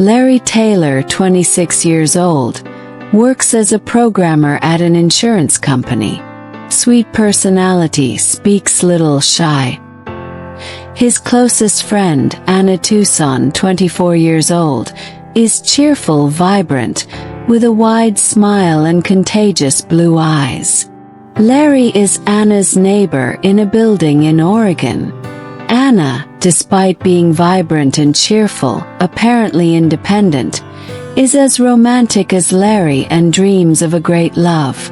Larry Taylor, 26 years old, works as a programmer at an insurance company. Sweet personality, speaks little, shy. His closest friend, Anna Tucson, 24 years old, is cheerful, vibrant, with a wide smile and contagious blue eyes. Larry is Anna's neighbor in a building in Oregon. Anna, despite being vibrant and cheerful, apparently independent, is as romantic as Larry and dreams of a great love.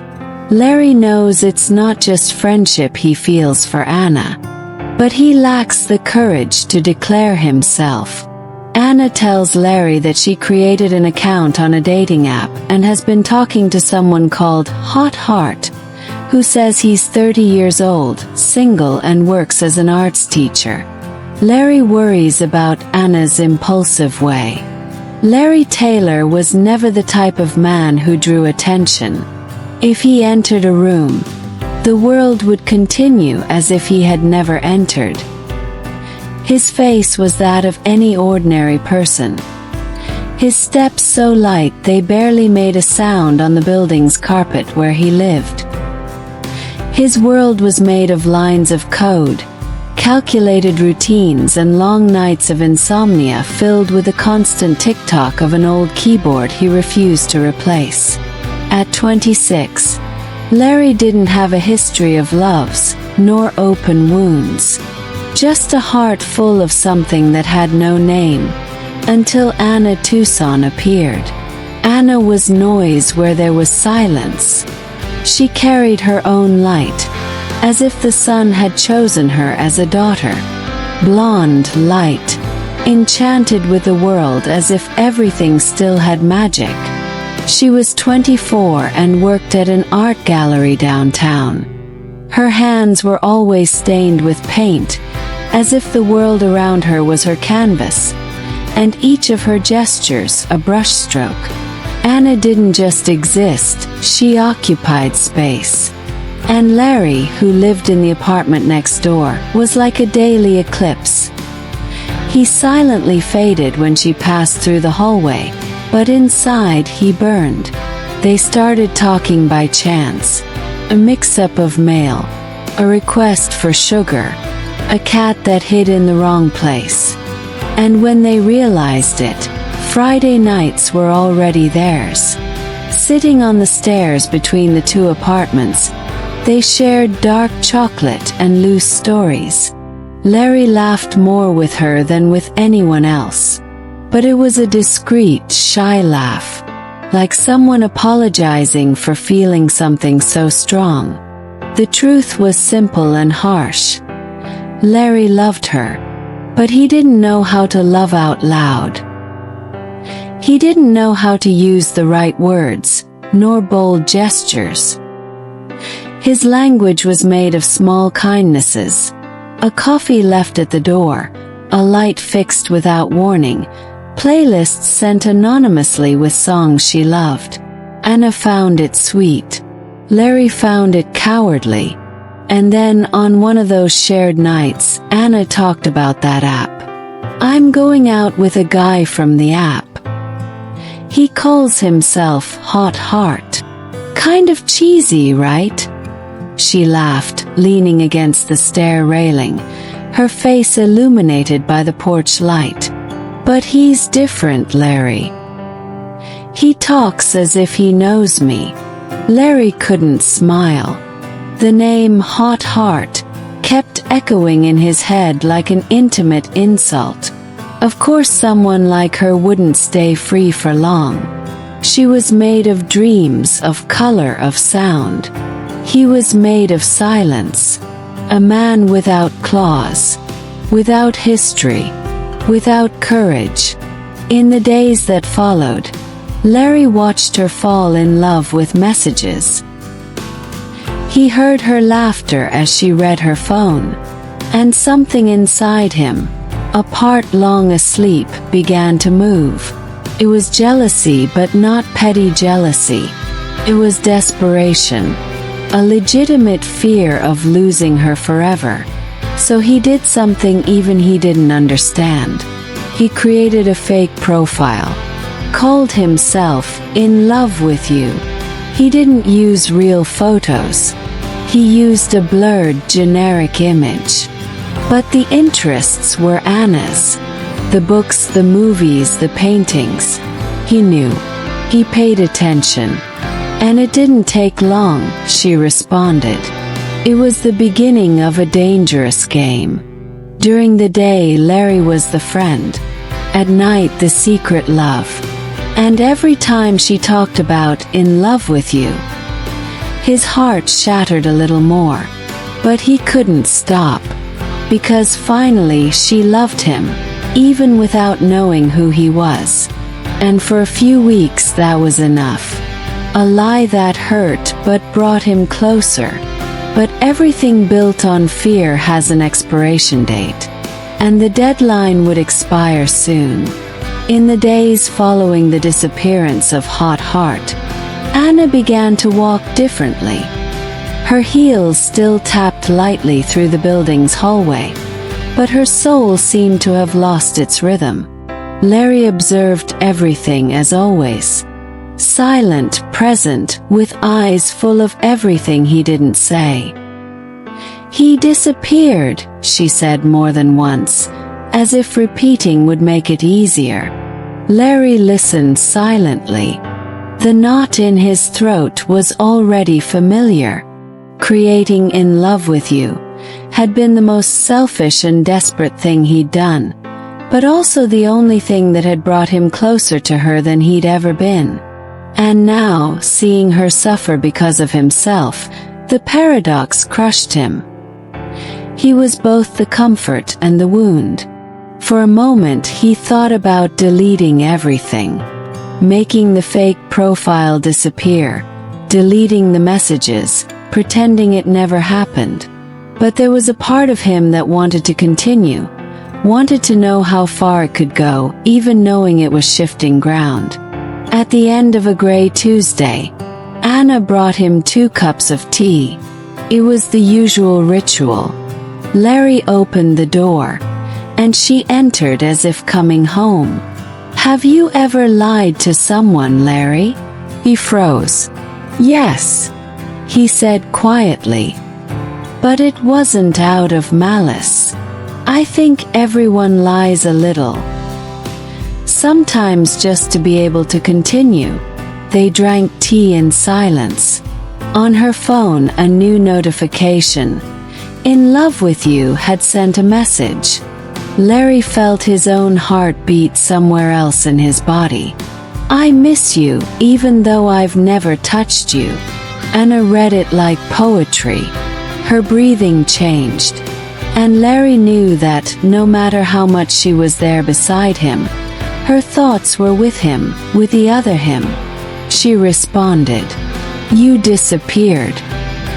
Larry knows it's not just friendship he feels for Anna, but he lacks the courage to declare himself. Anna tells Larry that she created an account on a dating app and has been talking to someone called Heart, who says he's 30 years old, single and works as an arts teacher. Larry worries about Anna's impulsive way. Larry Taylor was never the type of man who drew attention. If he entered a room, the world would continue as if he had never entered. His face was that of any ordinary person. His steps so light they barely made a sound on the building's carpet where he lived. His world was made of lines of code, calculated routines and long nights of insomnia filled with the constant tick-tock of an old keyboard he refused to replace. At 26, Larry didn't have a history of loves, nor open wounds. Just a heart full of something that had no name, until Anna Tucson appeared. Anna was noise where there was silence. She carried her own light, as if the sun had chosen her as a daughter. Blonde, light, enchanted with the world as if everything still had magic. She was 24 and worked at an art gallery downtown. Her hands were always stained with paint, as if the world around her was her canvas, and each of her gestures a brushstroke. Anna didn't just exist, she occupied space. And Larry, who lived in the apartment next door, was like a daily eclipse. He silently faded when she passed through the hallway, but inside he burned. They started talking by chance. A mix-up of mail, a request for sugar, a cat that hid in the wrong place. And when they realized it, Friday nights were already theirs. Sitting on the stairs between the two apartments, they shared dark chocolate and loose stories. Larry laughed more with her than with anyone else. But it was a discreet, shy laugh, like someone apologizing for feeling something so strong. The truth was simple and harsh. Larry loved her, but he didn't know how to love out loud. He didn't know how to use the right words, nor bold gestures. His language was made of small kindnesses. A coffee left at the door, a light fixed without warning, playlists sent anonymously with songs she loved. Anna found it sweet. Larry found it cowardly. And then, on one of those shared nights, Anna talked about that app. "I'm going out with a guy from the app. He calls himself Heart. Kind of cheesy, right?" She laughed, leaning against the stair railing, her face illuminated by the porch light. "But he's different, Larry. He talks as if he knows me." Larry couldn't smile. The name Heart kept echoing in his head like an intimate insult. Of course someone like her wouldn't stay free for long. She was made of dreams, of color, of sound. He was made of silence. A man without claws, without history, without courage. In the days that followed, Larry watched her fall in love with messages. He heard her laughter as she read her phone, and something inside him, a part long asleep, began to move. It was jealousy, but not petty jealousy. It was desperation, a legitimate fear of losing her forever. So he did something even he didn't understand. He created a fake profile, called himself "In Love With You." He didn't use real photos. He used a blurred, generic image. But the interests were Anna's. The books, the movies, the paintings. He knew. He paid attention. And it didn't take long, she responded. It was the beginning of a dangerous game. During the day, Larry was the friend. At night, the secret love. And every time she talked about "In Love With You," his heart shattered a little more. But he couldn't stop. Because finally she loved him, even without knowing who he was. And for a few weeks that was enough. A lie that hurt but brought him closer. But everything built on fear has an expiration date. And the deadline would expire soon. In the days following the disappearance of Hot Heart, Anna began to walk differently. Her heels still tapped lightly through the building's hallway, but her soul seemed to have lost its rhythm. Larry observed everything as always. Silent, present, with eyes full of everything he didn't say. "He disappeared," she said more than once, as if repeating would make it easier. Larry listened silently. The knot in his throat was already familiar. Creating "In Love With You" had been the most selfish and desperate thing he'd done, but also the only thing that had brought him closer to her than he'd ever been. And now, seeing her suffer because of himself, the paradox crushed him. He was both the comfort and the wound. For a moment he thought about deleting everything. Making the fake profile disappear, deleting the messages, pretending it never happened. But there was a part of him that wanted to continue, wanted to know how far it could go, even knowing it was shifting ground. At the end of a gray Tuesday, Anna brought him 2 cups of tea. It was the usual ritual. Larry opened the door, and she entered as if coming home. "Have you ever lied to someone, Larry?" He froze. "Yes," he said quietly. "But it wasn't out of malice. I think everyone lies a little. Sometimes just to be able to continue." They drank tea in silence. On her phone, a new notification. "In Love With You" had sent a message. Larry felt his own heart beat somewhere else in his body. "I miss you, even though I've never touched you." Anna read it like poetry. Her breathing changed. And Larry knew that, no matter how much she was there beside him, her thoughts were with him, with the other him. She responded, "You disappeared.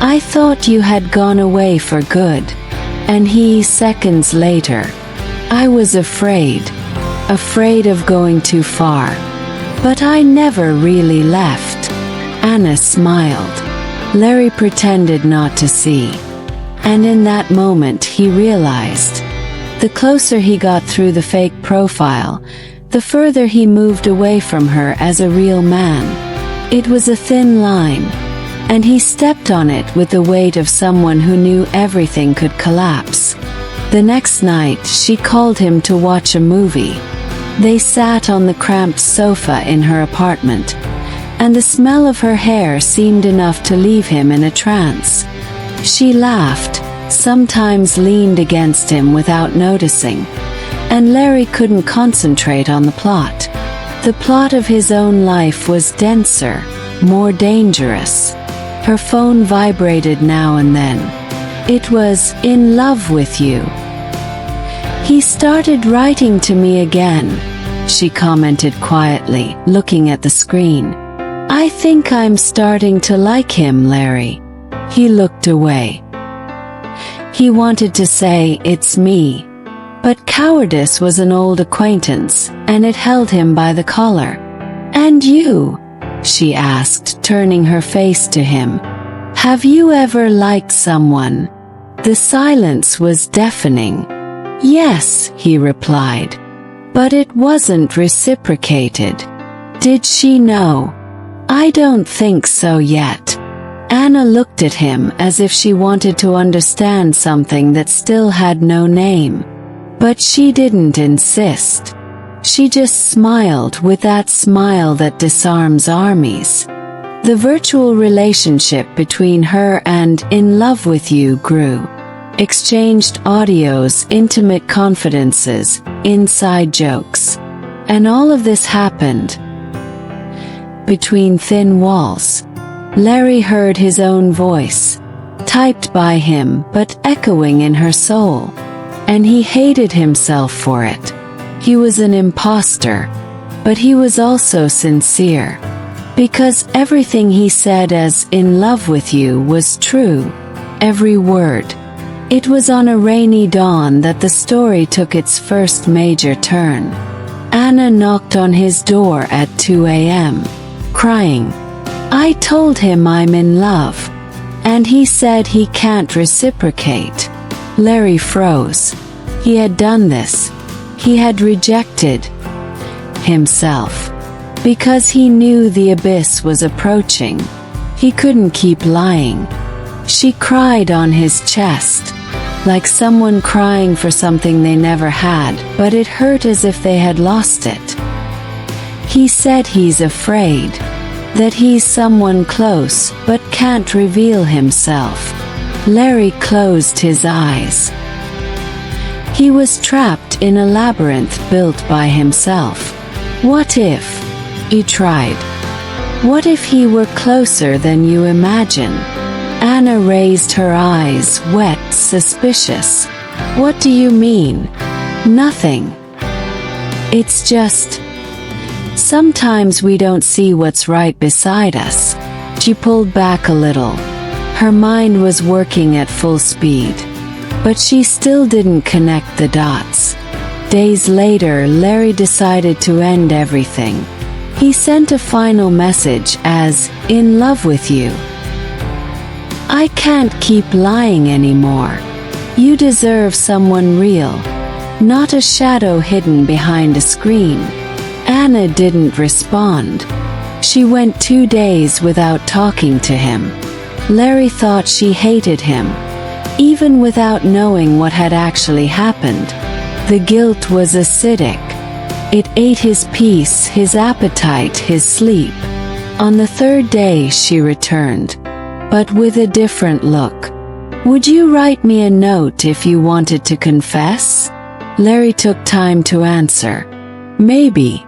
I thought you had gone away for good." And he, seconds later, "I was afraid of going too far. But I never really left." Anna smiled. Larry pretended not to see. And in that moment he realized. The closer he got through the fake profile, the further he moved away from her as a real man. It was a thin line, and he stepped on it with the weight of someone who knew everything could collapse. The next night she called him to watch a movie. They sat on the cramped sofa in her apartment, and the smell of her hair seemed enough to leave him in a trance. She laughed, sometimes leaned against him without noticing, and Larry couldn't concentrate on the plot. The plot of his own life was denser, more dangerous. Her phone vibrated now and then. It was "In Love With You." "He started writing to me again," she commented quietly, looking at the screen. "I think I'm starting to like him, Larry." He looked away. He wanted to say, "It's me." But cowardice was an old acquaintance, and it held him by the collar. "And you?" she asked, turning her face to him. "Have you ever liked someone?" The silence was deafening. "Yes," he replied. But it wasn't reciprocated. Did she know? I don't think so yet. Anna looked at him as if she wanted to understand something that still had no name. But she didn't insist. She just smiled with that smile that disarms armies. The virtual relationship between her and In Love With You grew. Exchanged audios, intimate confidences, inside jokes. And all of this happened between thin walls. Larry heard his own voice, typed by him but echoing in her soul. And he hated himself for it. He was an imposter, but he was also sincere. Because everything he said as In Love With You was true. Every word. It was on a rainy dawn that the story took its first major turn. Anna knocked on his door at 2 a.m., crying. I told him I'm in love. And he said he can't reciprocate. Larry froze. He had done this. He had rejected himself. Because he knew the abyss was approaching. He couldn't keep lying. She cried on his chest. Like someone crying for something they never had, but it hurt as if they had lost it. He said he's afraid. That he's someone close, but can't reveal himself. Larry closed his eyes. He was trapped in a labyrinth built by himself. What if he tried? What if he were closer than you imagine? Anna raised her eyes, wet, suspicious. What do you mean? Nothing. It's just, sometimes we don't see what's right beside us. She pulled back a little. Her mind was working at full speed. But she still didn't connect the dots. Days later, Larry decided to end everything. He sent a final message as, In love with you. I can't keep lying anymore. You deserve someone real, not a shadow hidden behind a screen. Anna didn't respond. She went 2 days without talking to him. Larry thought she hated him. Even without knowing what had actually happened. The guilt was acidic. It ate his peace, his appetite, his sleep. On the 3rd day she returned. But with a different look. Would you write me a note if you wanted to confess? Larry took time to answer. Maybe.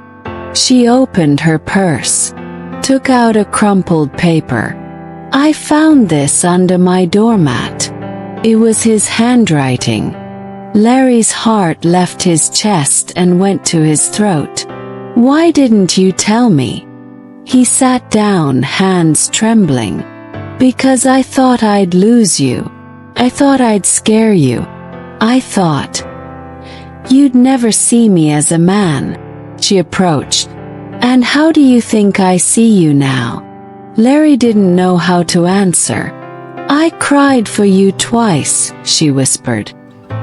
She opened her purse. Took out a crumpled paper. I found this under my doormat. It was his handwriting. Larry's heart left his chest and went to his throat. Why didn't you tell me? He sat down, hands trembling. Because I thought I'd lose you. I thought I'd scare you. I thought you'd never see me as a man. She approached. And how do you think I see you now? Larry didn't know how to answer. I cried for you twice, she whispered.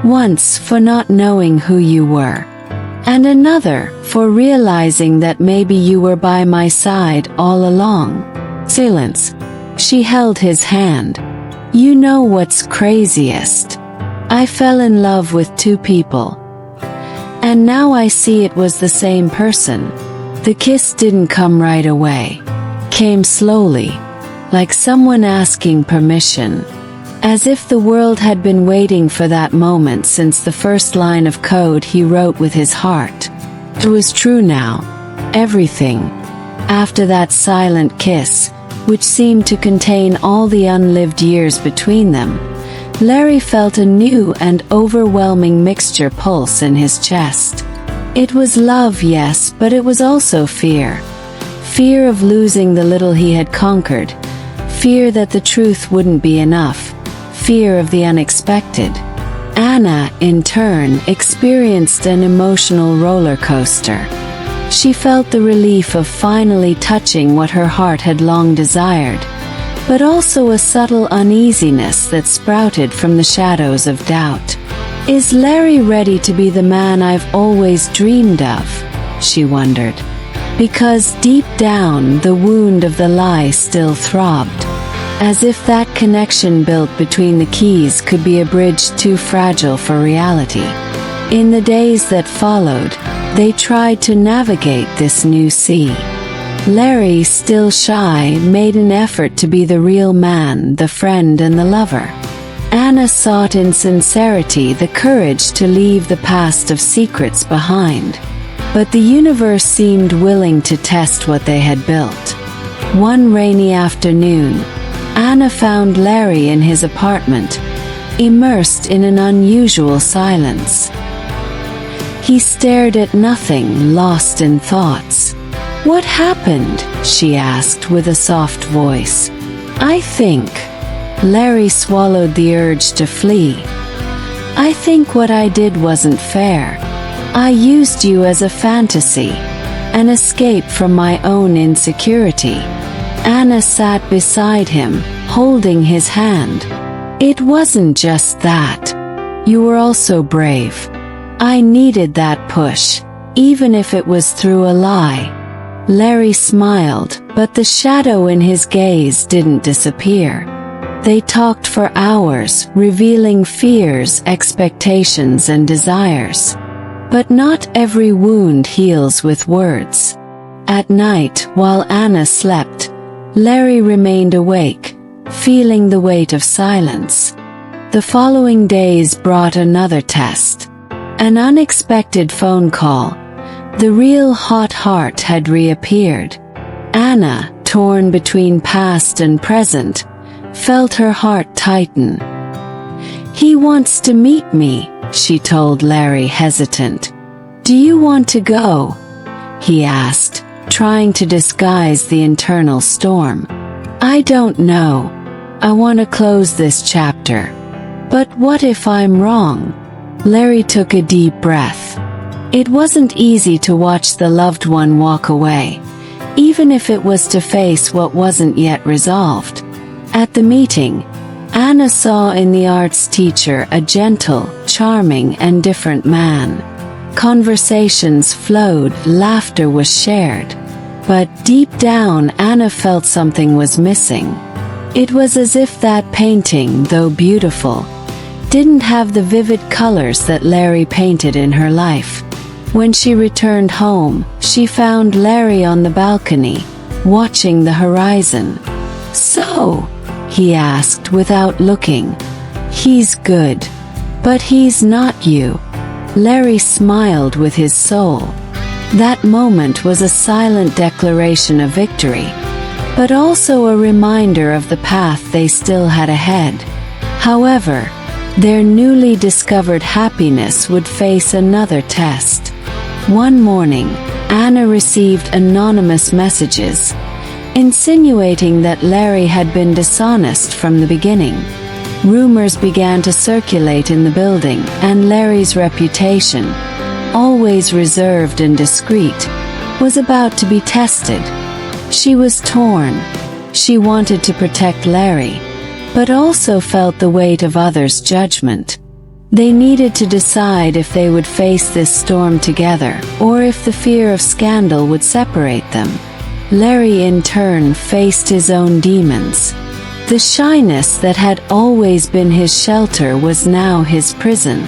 Once for not knowing who you were. And another for realizing that maybe you were by my side all along. Silence. She held his hand. You know what's craziest? I fell in love with 2 people. And now I see it was the same person. The kiss didn't come right away. Came slowly. Like someone asking permission. As if the world had been waiting for that moment since the first line of code he wrote with his heart. It was true now. Everything. After that silent kiss, which seemed to contain all the unlived years between them, Larry felt a new and overwhelming mixture pulse in his chest. It was love, yes, but it was also fear. Fear of losing the little he had conquered. Fear that the truth wouldn't be enough. Fear of the unexpected. Anna, in turn, experienced an emotional roller coaster. She felt the relief of finally touching what her heart had long desired, but also a subtle uneasiness that sprouted from the shadows of doubt. Is Larry ready to be the man I've always dreamed of? She wondered. Because deep down, the wound of the lie still throbbed, as if that connection built between the keys could be a bridge too fragile for reality. In the days that followed, they tried to navigate this new sea. Larry, still shy, made an effort to be the real man, the friend and the lover. Anna sought in sincerity the courage to leave the past of secrets behind. But the universe seemed willing to test what they had built. One rainy afternoon, Anna found Larry in his apartment, immersed in an unusual silence. He stared at nothing, lost in thoughts. "What happened?" she asked with a soft voice. "I think." Larry swallowed the urge to flee. "I think what I did wasn't fair. I used you as a fantasy, an escape from my own insecurity." Anna sat beside him, holding his hand. "It wasn't just that. You were also brave. I needed that push, even if it was through a lie." Larry smiled, but the shadow in his gaze didn't disappear. They talked for hours, revealing fears, expectations, and desires. But not every wound heals with words. At night, while Anna slept, Larry remained awake, feeling the weight of silence. The following days brought another test. An unexpected phone call. The real hot heart had reappeared. Anna, torn between past and present, felt her heart tighten. "He wants to meet me," she told Larry, hesitant. "Do you want to go?" he asked, trying to disguise the internal storm. "I don't know. I want to close this chapter. But what if I'm wrong?" Larry took a deep breath. It wasn't easy to watch the loved one walk away, even if it was to face what wasn't yet resolved. At the meeting, Anna saw in the arts teacher a gentle, charming, and different man. Conversations flowed, laughter was shared. But deep down, Anna felt something was missing. It was as if that painting, though beautiful, didn't have the vivid colors that Larry painted in her life. When she returned home, she found Larry on the balcony, watching the horizon. "So?" he asked without looking. "He's good. But he's not you." Larry smiled with his soul. That moment was a silent declaration of victory, but also a reminder of the path they still had ahead. However, their newly discovered happiness would face another test. One morning, Anna received anonymous messages, insinuating that Larry had been dishonest from the beginning. Rumors began to circulate in the building, and Larry's reputation, always reserved and discreet, was about to be tested. She was torn. She wanted to protect Larry, but also felt the weight of others' judgment. They needed to decide if they would face this storm together, or if the fear of scandal would separate them. Larry in turn faced his own demons. The shyness that had always been his shelter was now his prison.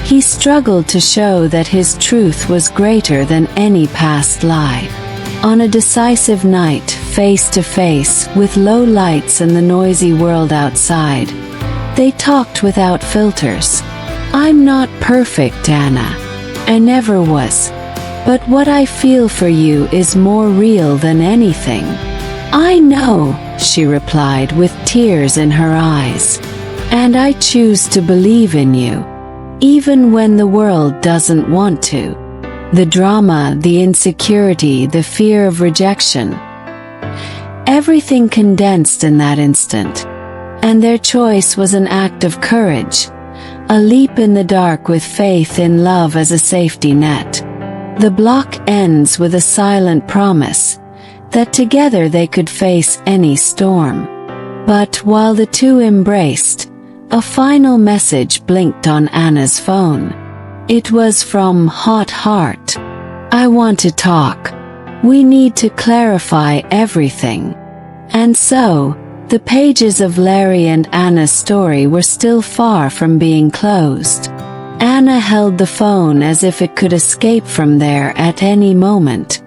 He struggled to show that his truth was greater than any past lie. On a decisive night, face to face, with low lights and the noisy world outside, they talked without filters. "I'm not perfect, Anna. I never was. But what I feel for you is more real than anything." "I know," she replied with tears in her eyes. "And I choose to believe in you, even when the world doesn't want to." The drama, the insecurity, the fear of rejection, everything condensed in that instant. And their choice was an act of courage, a leap in the dark with faith in love as a safety net. The block ends with a silent promise that together they could face any storm. But while the two embraced, A final message blinked on Anna's phone. It was from Hot Heart. "I want to talk. We need to clarify everything." And so, the pages of Larry and Anna's story were still far from being closed. Anna held the phone as if it could escape from there at any moment.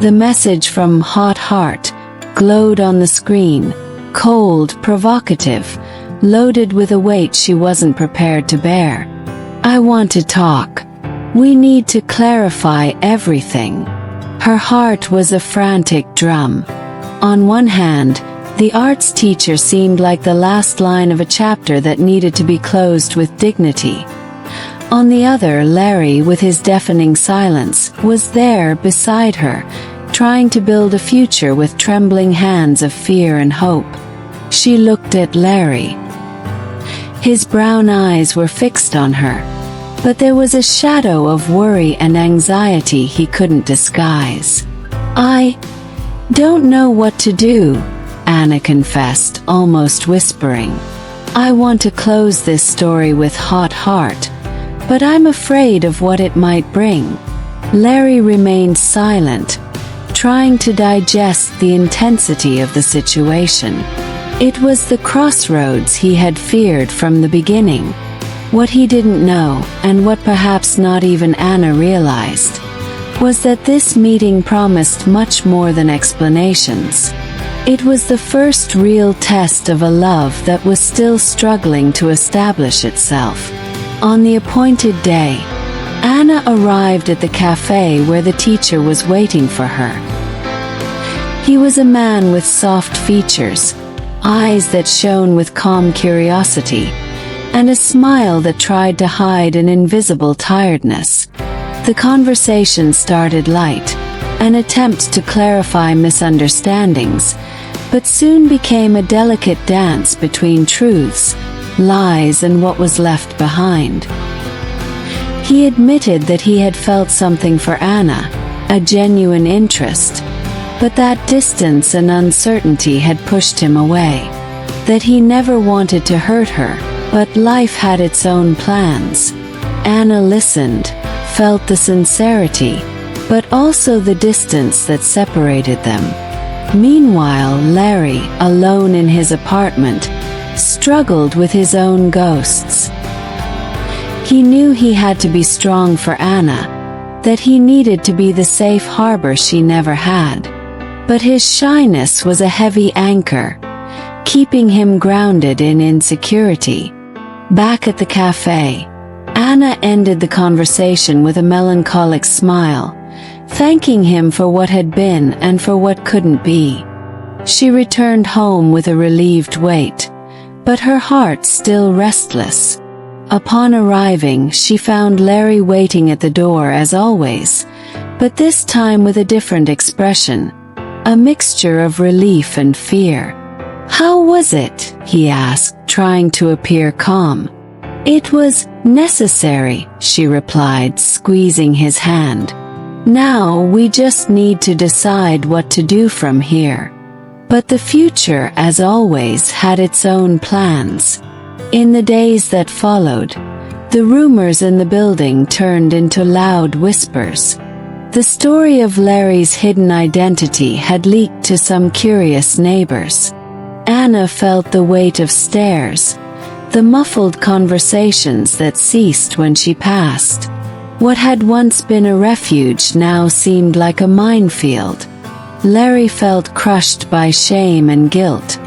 The message from Hot Heart glowed on the screen, cold, provocative, loaded with a weight she wasn't prepared to bear. "I want to talk. We need to clarify everything." Her heart was a frantic drum. On one hand, the arts teacher seemed like the last line of a chapter that needed to be closed with dignity. On the other, Larry, with his deafening silence, was there beside her, trying to build a future with trembling hands of fear and hope. She looked at Larry. His brown eyes were fixed on her, but there was a shadow of worry and anxiety he couldn't disguise. "I don't know what to do," Anna confessed, almost whispering. "I want to close this story with Hot Heart, but I'm afraid of what it might bring." Larry remained silent, trying to digest the intensity of the situation. It was the crossroads he had feared from the beginning. What he didn't know, and what perhaps not even Anna realized, was that this meeting promised much more than explanations. It was the first real test of a love that was still struggling to establish itself. On the appointed day, Anna arrived at the cafe where the teacher was waiting for her. He was a man with soft features, eyes that shone with calm curiosity, and a smile that tried to hide an invisible tiredness. The conversation started light, an attempt to clarify misunderstandings, but soon became a delicate dance between truths, lies, and what was left behind. He admitted that he had felt something for Anna, a genuine interest, but that distance and uncertainty had pushed him away. That he never wanted to hurt her, but life had its own plans. Anna listened, felt the sincerity, but also the distance that separated them. Meanwhile, Larry, alone in his apartment, struggled with his own ghosts. He knew he had to be strong for Anna, that he needed to be the safe harbor she never had. But his shyness was a heavy anchor, keeping him grounded in insecurity. Back at the cafe, Anna ended the conversation with a melancholic smile, thanking him for what had been and for what couldn't be. She returned home with a relieved weight, but her heart still restless. Upon arriving, she found Larry waiting at the door as always, but this time with a different expression, a mixture of relief and fear. "How was it?" he asked, trying to appear calm. "It was necessary," she replied, squeezing his hand. "Now we just need to decide what to do from here." But the future, as always, had its own plans. In the days that followed, the rumors in the building turned into loud whispers. The story of Larry's hidden identity had leaked to some curious neighbors. Anna felt the weight of stares, the muffled conversations that ceased when she passed. What had once been a refuge now seemed like a minefield. Larry felt crushed by shame and guilt,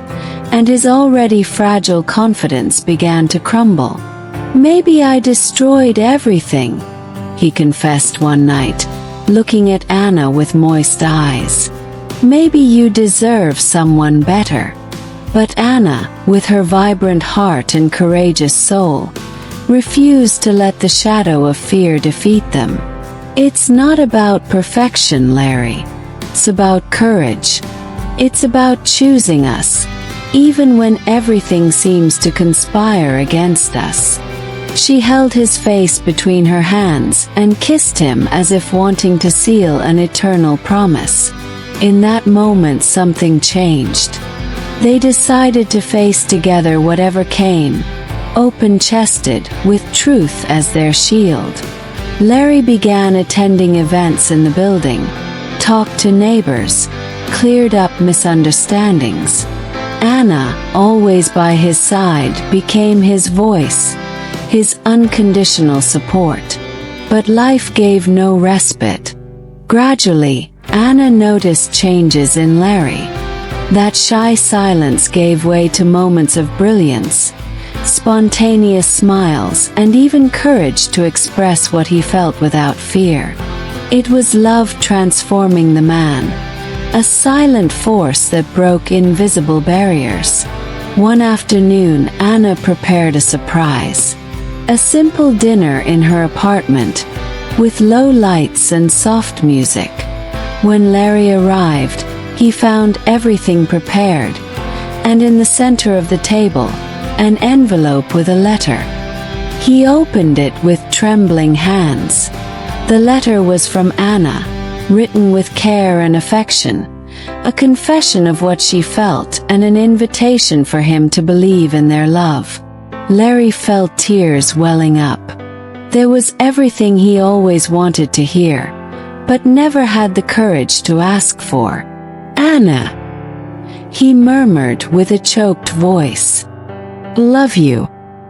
and his already fragile confidence began to crumble. "Maybe I destroyed everything," he confessed one night, looking at Anna with moist eyes. "Maybe you deserve someone better." But Anna, with her vibrant heart and courageous soul, refused to let the shadow of fear defeat them. "It's not about perfection, Larry. It's about courage. It's about choosing us, even when everything seems to conspire against us." She held his face between her hands and kissed him as if wanting to seal an eternal promise. In that moment something changed. They decided to face together whatever came, open-chested, with truth as their shield. Larry began attending events in the building, talked to neighbors, cleared up misunderstandings. Anna, always by his side, became his voice, his unconditional support. But life gave no respite. Gradually, Anna noticed changes in Larry. That shy silence gave way to moments of brilliance, spontaneous smiles, and even courage to express what he felt without fear. It was love transforming the man, a silent force that broke invisible barriers. One afternoon, Anna prepared a surprise. A simple dinner in her apartment, with low lights and soft music. When Larry arrived, he found everything prepared, and in the center of the table, an envelope with a letter. He opened it with trembling hands. The letter was from Anna, written with care and affection, a confession of what she felt and an invitation for him to believe in their love. Larry felt tears welling up. There was everything he always wanted to hear, but never had the courage to ask for. "Anna," he murmured with a choked voice. "Love you.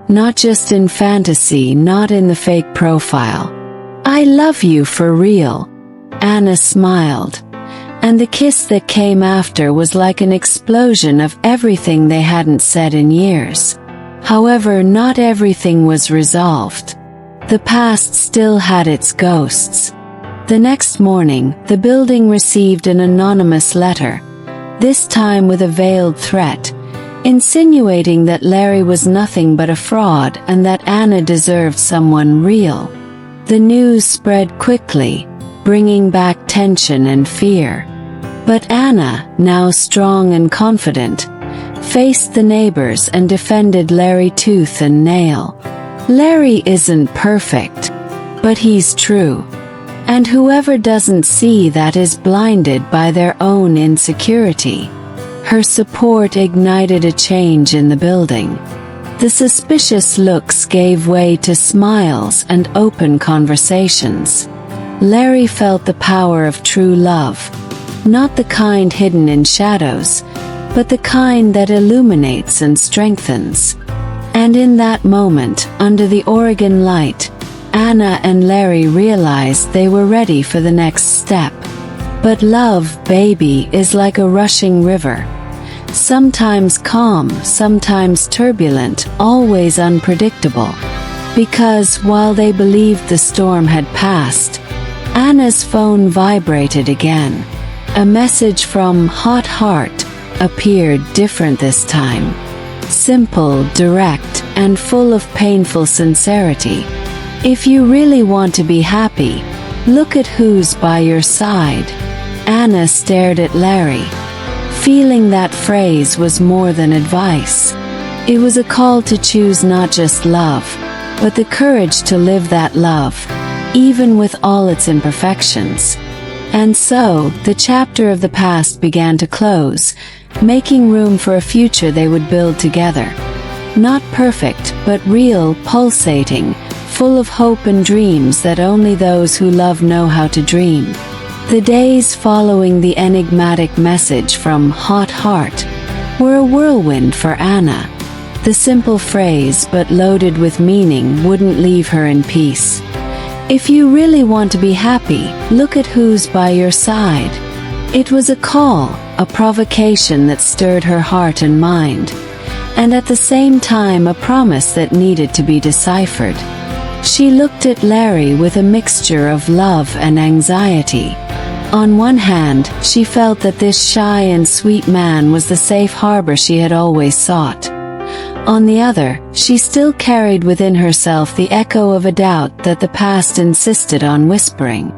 Not just in fantasy, not in the fake profile. I love you for real." Anna smiled, and the kiss that came after was like an explosion of everything they hadn't said in years. However, not everything was resolved. The past still had its ghosts. The next morning, the building received an anonymous letter, this time with a veiled threat, insinuating that Larry was nothing but a fraud and that Anna deserved someone real. The news spread quickly, bringing back tension and fear. But Anna, now strong and confident, faced the neighbors and defended Larry tooth and nail. "Larry isn't perfect, but he's true. And whoever doesn't see that is blinded by their own insecurity." Her support ignited a change in the building. The suspicious looks gave way to smiles and open conversations. Larry felt the power of true love, not the kind hidden in shadows, but the kind that illuminates and strengthens. And in that moment, under the Oregon light, Anna and Larry realized they were ready for the next step. But love, baby, is like a rushing river. Sometimes calm, sometimes turbulent, always unpredictable. Because while they believed the storm had passed, Anna's phone vibrated again. A message from Hot Heart appeared, different this time. Simple, direct, and full of painful sincerity. "If you really want to be happy, look at who's by your side." Anna stared at Larry, feeling that phrase was more than advice. It was a call to choose not just love, but the courage to live that love, even with all its imperfections. And so, the chapter of the past began to close, making room for a future they would build together. Not perfect, but real, pulsating, full of hope and dreams that only those who love know how to dream. The days following the enigmatic message from Hot Heart were a whirlwind for Anna. The simple phrase, but loaded with meaning, wouldn't leave her in peace. "If you really want to be happy, look at who's by your side." It was a call, a provocation that stirred her heart and mind, and at the same time a promise that needed to be deciphered. She looked at Larry with a mixture of love and anxiety. On one hand, she felt that this shy and sweet man was the safe harbor she had always sought. On the other, she still carried within herself the echo of a doubt that the past insisted on whispering.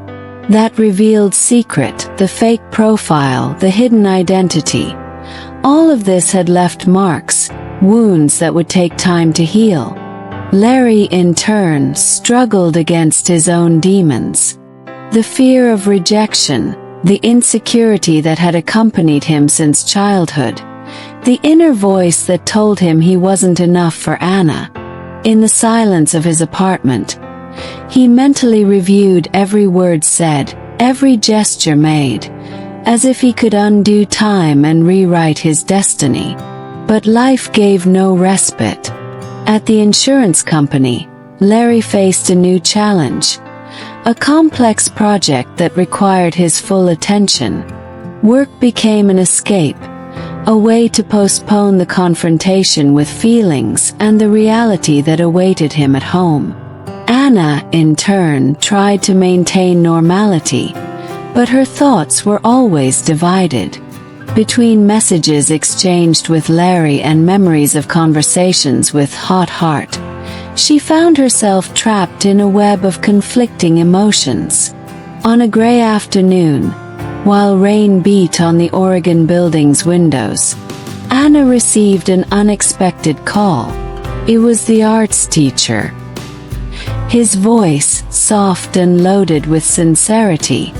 That revealed secret, the fake profile, the hidden identity. All of this had left marks, wounds that would take time to heal. Larry, in turn, struggled against his own demons. The fear of rejection, the insecurity that had accompanied him since childhood, the inner voice that told him he wasn't enough for Anna. In the silence of his apartment, he mentally reviewed every word said, every gesture made, as if he could undo time and rewrite his destiny. But life gave no respite. At the insurance company, Larry faced a new challenge, a complex project that required his full attention. Work became an escape, a way to postpone the confrontation with feelings and the reality that awaited him at home. Anna, in turn, tried to maintain normality, but her thoughts were always divided. Between messages exchanged with Larry and memories of conversations with Hot Heart, she found herself trapped in a web of conflicting emotions. On a gray afternoon, while rain beat on the Oregon building's windows, Anna received an unexpected call. It was the arts teacher. His voice, soft and loaded with sincerity,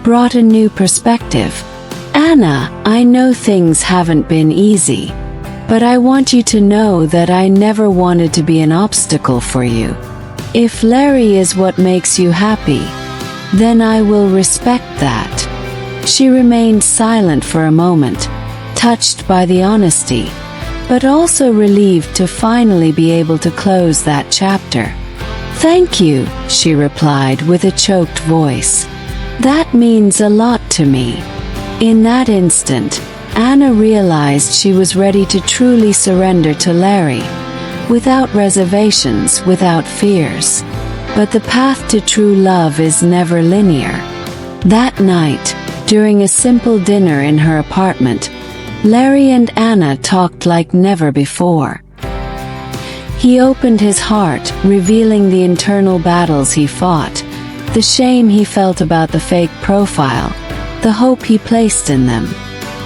brought a new perspective. "Anna, I know things haven't been easy, but I want you to know that I never wanted to be an obstacle for you. If Larry is what makes you happy, then I will respect that." She remained silent for a moment, touched by the honesty, but also relieved to finally be able to close that chapter. "Thank you," she replied with a choked voice. "That means a lot to me." In that instant, Anna realized she was ready to truly surrender to Larry, without reservations, without fears. But the path to true love is never linear. That night, during a simple dinner in her apartment, Larry and Anna talked like never before. He opened his heart, revealing the internal battles he fought, the shame he felt about the fake profile, the hope he placed in them.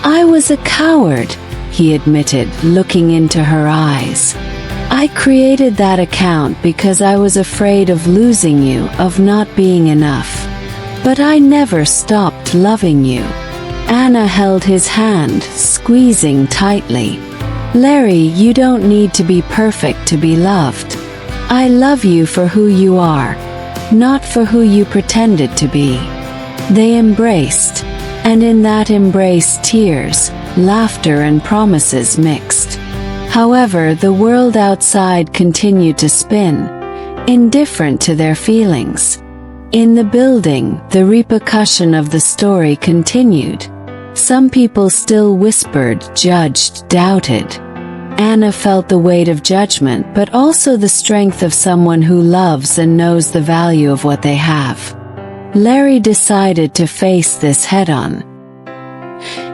"I was a coward," he admitted, looking into her eyes. "I created that account because I was afraid of losing you, of not being enough. But I never stopped loving you." Anna held his hand, squeezing tightly. "Larry, you don't need to be perfect to be loved. I love you for who you are, not for who you pretended to be." They embraced, and in that embrace tears, laughter and promises mixed. However, the world outside continued to spin, indifferent to their feelings. In the building, the repercussion of the story continued. Some people still whispered, judged, doubted. Anna felt the weight of judgment, but also the strength of someone who loves and knows the value of what they have. Larry decided to face this head-on.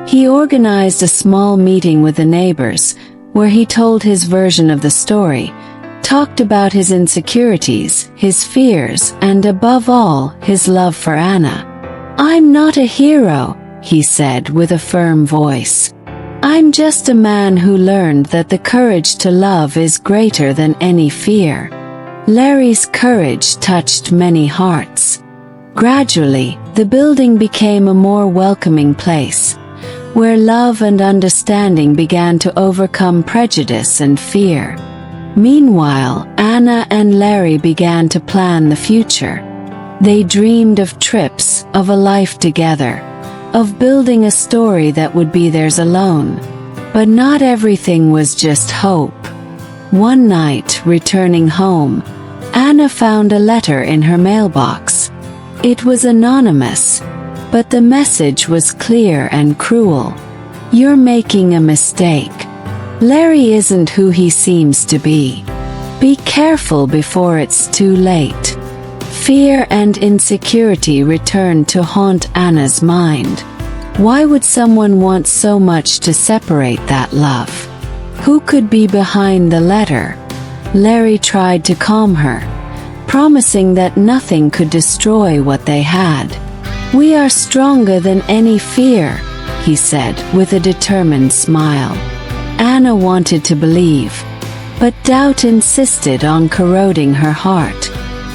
He organized a small meeting with the neighbors, where he told his version of the story, talked about his insecurities, his fears, and above all, his love for Anna. "I'm not a hero," he said with a firm voice. "I'm just a man who learned that the courage to love is greater than any fear." Larry's courage touched many hearts. Gradually, the building became a more welcoming place, where love and understanding began to overcome prejudice and fear. Meanwhile, Anna and Larry began to plan the future. They dreamed of trips, of a life together, of building a story that would be theirs alone. But not everything was just hope. One night, returning home, Anna found a letter in her mailbox. It was anonymous, but the message was clear and cruel. "You're making a mistake. Larry isn't who he seems to be. Be careful before it's too late." Fear and insecurity returned to haunt Anna's mind. Why would someone want so much to separate that love? Who could be behind the letter? Larry tried to calm her, promising that nothing could destroy what they had. "We are stronger than any fear," he said, with a determined smile. Anna wanted to believe, but doubt insisted on corroding her heart.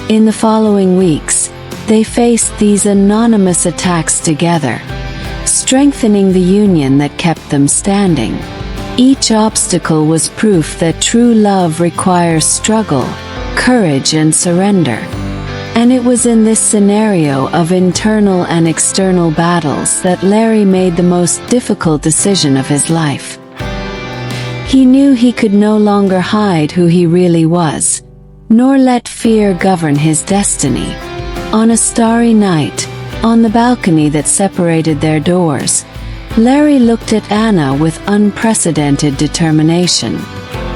In the following weeks, they faced these anonymous attacks together, strengthening the union that kept them standing. Each obstacle was proof that true love requires struggle, courage, and surrender. And it was in this scenario of internal and external battles that Larry made the most difficult decision of his life. He knew he could no longer hide who he really was, nor let fear govern his destiny. On a starry night, on the balcony that separated their doors, Larry looked at Anna with unprecedented determination.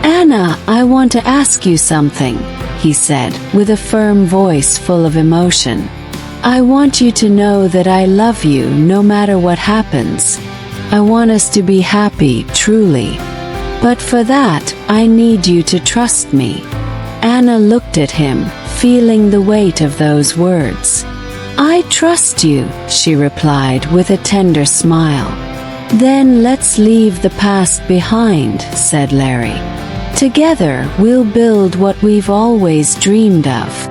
"Anna, I want to ask you something," he said, with a firm voice full of emotion. "I want you to know that I love you no matter what happens. I want us to be happy, truly. But for that, I need you to trust me." Anna looked at him, feeling the weight of those words. "I trust you," she replied with a tender smile. "Then let's leave the past behind," said Larry. "Together, we'll build what we've always dreamed of."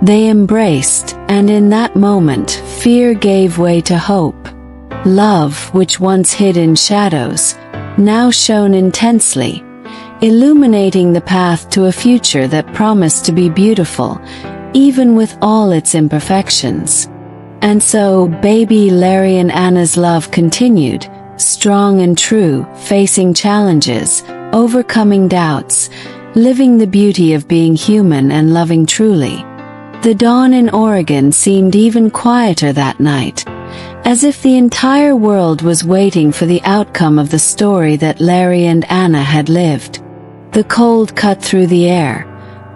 They embraced, and in that moment, fear gave way to hope. Love, which once hid in shadows, now shone intensely, illuminating the path to a future that promised to be beautiful, even with all its imperfections. And so, baby Larry and Anna's love continued, strong and true, facing challenges, overcoming doubts, living the beauty of being human and loving truly. The dawn in Oregon seemed even quieter that night, as if the entire world was waiting for the outcome of the story that Larry and Anna had lived. The cold cut through the air,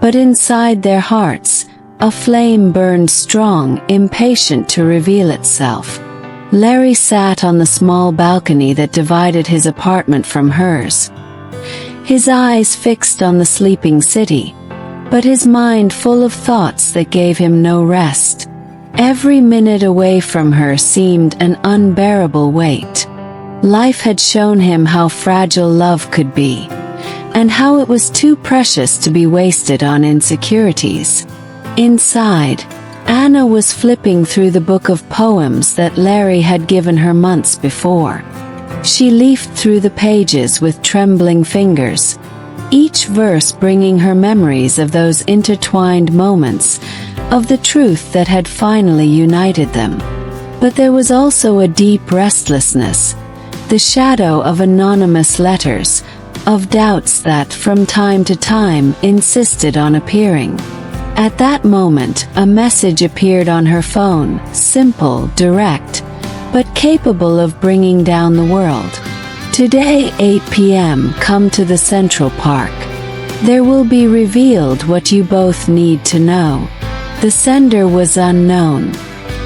but inside their hearts, a flame burned strong, impatient to reveal itself. Larry sat on the small balcony that divided his apartment from hers, his eyes fixed on the sleeping city, but his mind full of thoughts that gave him no rest. Every minute away from her seemed an unbearable weight. Life had shown him how fragile love could be, and how it was too precious to be wasted on insecurities. Inside, Anna was flipping through the book of poems that Larry had given her months before. She leafed through the pages with trembling fingers, each verse bringing her memories of those intertwined moments, of the truth that had finally united them. But there was also a deep restlessness, the shadow of anonymous letters, of doubts that, from time to time, insisted on appearing. At that moment, a message appeared on her phone, simple, direct, but capable of bringing down the world. "Today, 8 p.m., come to the Central Park. There will be revealed what you both need to know." The sender was unknown.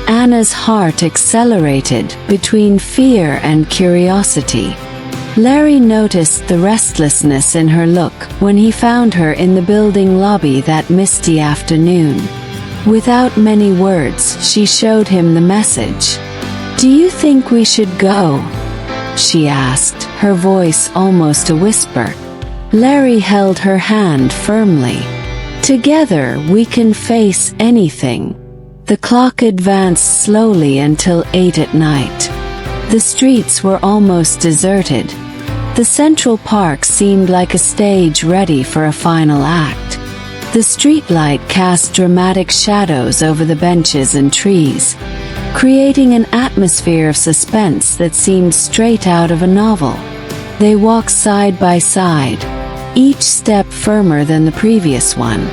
Anna's heart accelerated between fear and curiosity. Larry noticed the restlessness in her look when he found her in the building lobby that misty afternoon. Without many words, she showed him the message. "Do you think we should go?" she asked, her voice almost a whisper. Larry held her hand firmly. "Together we can face anything." The clock advanced slowly until 8 at night. The streets were almost deserted. The Central Park seemed like a stage ready for a final act. The streetlight cast dramatic shadows over the benches and trees, creating an atmosphere of suspense that seemed straight out of a novel. They walked side by side, each step firmer than the previous one.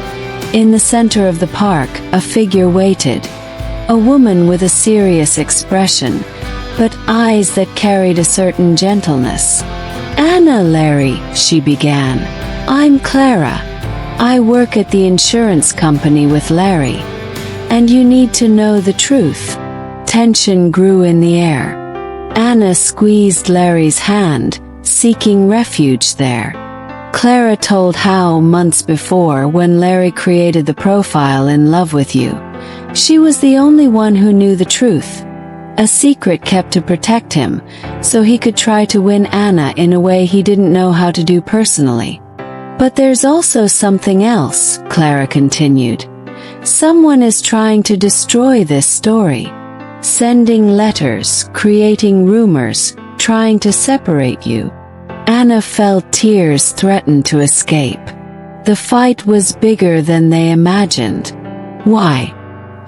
In the center of the park, a figure waited, a woman with a serious expression, but eyes that carried a certain gentleness. "Anna, Larry," she began. "I'm Clara. I work at the insurance company with Larry. And you need to know the truth." Tension grew in the air. Anna squeezed Larry's hand, seeking refuge there. Clara told how, months before, when Larry created the profile "In Love with You," she was the only one who knew the truth. A secret kept to protect him, so he could try to win Anna in a way he didn't know how to do personally. "But there's also something else," Clara continued. "Someone is trying to destroy this story. Sending letters, creating rumors, trying to separate you. Anna felt tears threaten to escape. The fight was bigger than they imagined. "Why?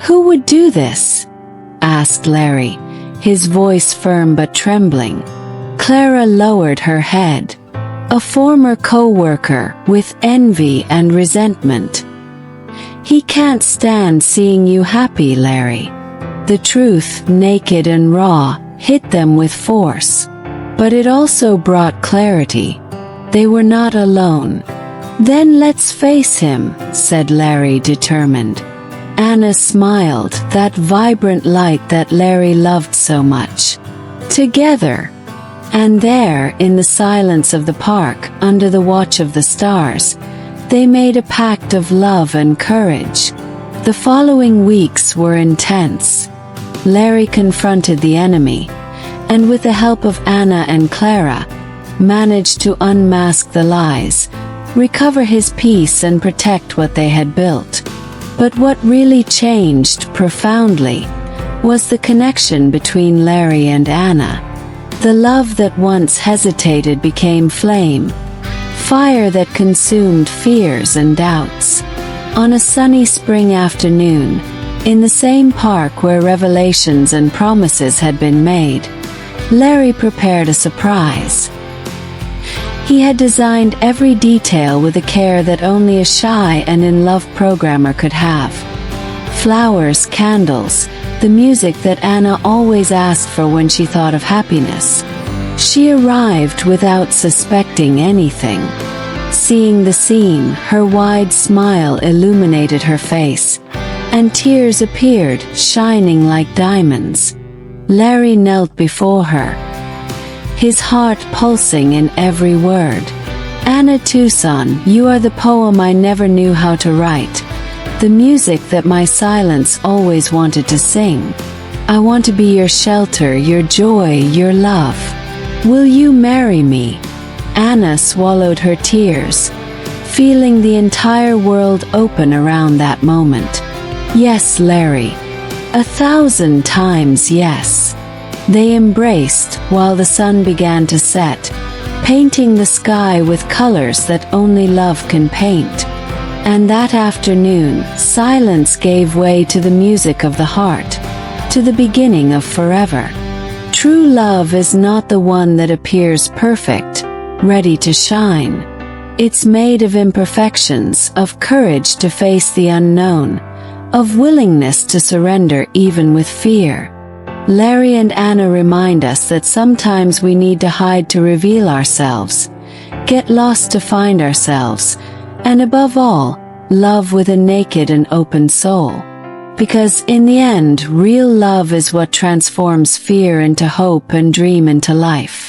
Who would do this?" asked Larry, his voice firm but trembling. Clara lowered her head. "A former co-worker, with envy and resentment. He can't stand seeing you happy, Larry." The truth, naked and raw, hit them with force. But it also brought clarity. They were not alone. "Then let's face him," said Larry, determined. Anna smiled, that vibrant light that Larry loved so much. Together. And there, in the silence of the park, under the watch of the stars, they made a pact of love and courage. The following weeks were intense. Larry confronted the enemy, and with the help of Anna and Clara, managed to unmask the lies, recover his peace and protect what they had built. But what really changed profoundly was the connection between Larry and Anna. The love that once hesitated became flame, fire that consumed fears and doubts. On a sunny spring afternoon, in the same park where revelations and promises had been made, Larry prepared a surprise. He had designed every detail with a care that only a shy and in-love programmer could have. Flowers, candles, the music that Anna always asked for when she thought of happiness. She arrived without suspecting anything. Seeing the scene, her wide smile illuminated her face, and tears appeared, shining like diamonds. Larry knelt before her, his heart pulsing in every word. "Anna Tucson, you are the poem I never knew how to write, the music that my silence always wanted to sing. I want to be your shelter, your joy, your love. Will you marry me?" Anna swallowed her tears, feeling the entire world open around that moment. "Yes, Larry. 1,000 times yes." They embraced while the sun began to set, painting the sky with colors that only love can paint. And that afternoon, silence gave way to the music of the heart, to the beginning of forever. True love is not the one that appears perfect, ready to shine. It's made of imperfections, of courage to face the unknown, of willingness to surrender even with fear. Larry and Anna remind us that sometimes we need to hide to reveal ourselves, get lost to find ourselves, and above all, love with a naked and open soul. Because in the end, real love is what transforms fear into hope and dream into life.